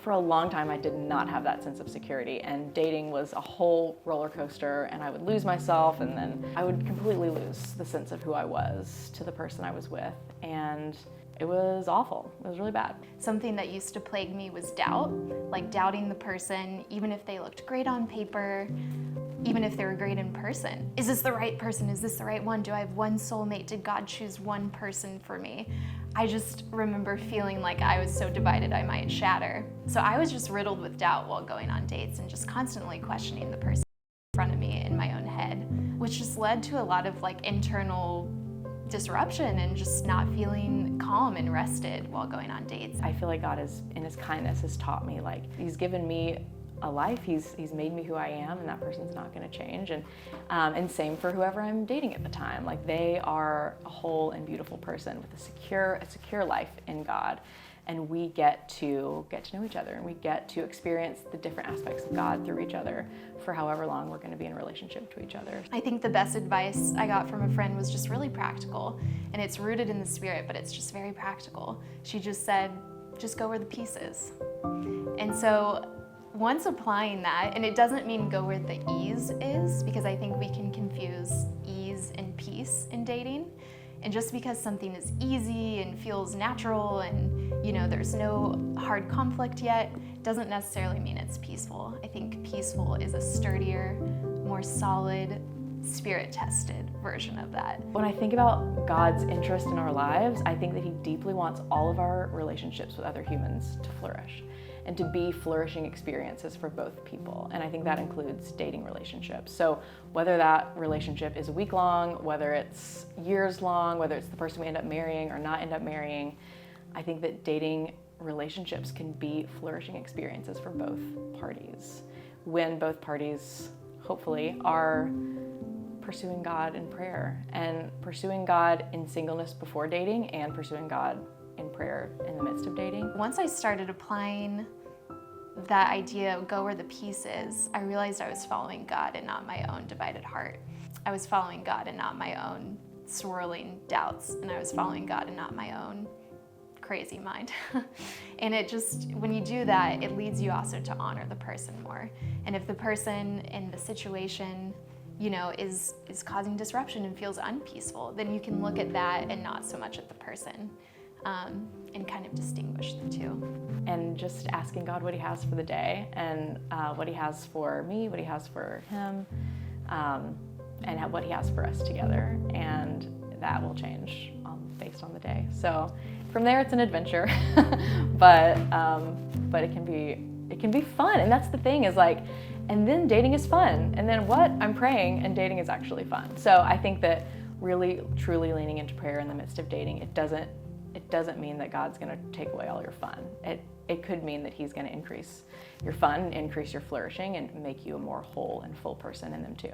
For a long time, I did not have that sense of security, and dating was a whole roller coaster, and I would lose myself, and then I would completely lose the sense of who I was to the person I was with, and it was awful. It was really bad. Something that used to plague me was doubt, like doubting the person, even if they looked great on paper, even if they were great in person. Is this the right person? Is this the right one? Do I have one soulmate? Did God choose one person for me? I just remember feeling like I was so divided I might shatter. So I was just riddled with doubt while going on dates and just constantly questioning the person in front of me in my own head, which just led to a lot of like internal disruption and just not feeling calm and rested while going on dates. I feel like God is, in his kindness, has taught me, like, he's given me a life, he's made me who I am, and that person's not going to change. And same for whoever I'm dating at the time. Like, they are a whole and beautiful person with a secure life in God. And we get to know each other, and we get to experience the different aspects of God through each other for however long we're going to be in a relationship to each other. I think the best advice I got from a friend was just really practical, and it's rooted in the Spirit, but it's just very practical. She just said, just go where the peace is. And so once applying that, and it doesn't mean go where the ease is, because I think we can confuse ease and peace in dating. And just because something is easy and feels natural and there's no hard conflict yet, doesn't necessarily mean it's peaceful. I think peaceful is a sturdier, more solid, Spirit-tested version of that. When I think about God's interest in our lives, I think that he deeply wants all of our relationships with other humans to flourish and to be flourishing experiences for both people. And I think that includes dating relationships. So whether that relationship is a week long, whether it's years long, whether it's the person we end up marrying or not end up marrying, I think that dating relationships can be flourishing experiences for both parties when both parties, hopefully, are pursuing God in prayer, and pursuing God in singleness before dating, and pursuing God in prayer in the midst of dating. Once I started applying that idea of go where the peace is, I realized I was following God and not my own divided heart. I was following God and not my own swirling doubts, and I was following God and not my own crazy mind. And it just, when you do that, it leads you also to honor the person more. And if the person in the situation is causing disruption and feels unpeaceful, then you can look at that and not so much at the person, and kind of distinguish the two. And just asking God what he has for the day, and what he has for me, what he has for him, and what he has for us together. And that will change based on the day. So from there, it's an adventure, but it can be fun. And that's the thing, is like, and then dating is fun. And then what? I'm praying, and dating is actually fun. So I think that really, truly leaning into prayer in the midst of dating, it doesn't mean that God's going to take away all your fun. It could mean that he's going to increase your fun, increase your flourishing, and make you a more whole and full person in them too.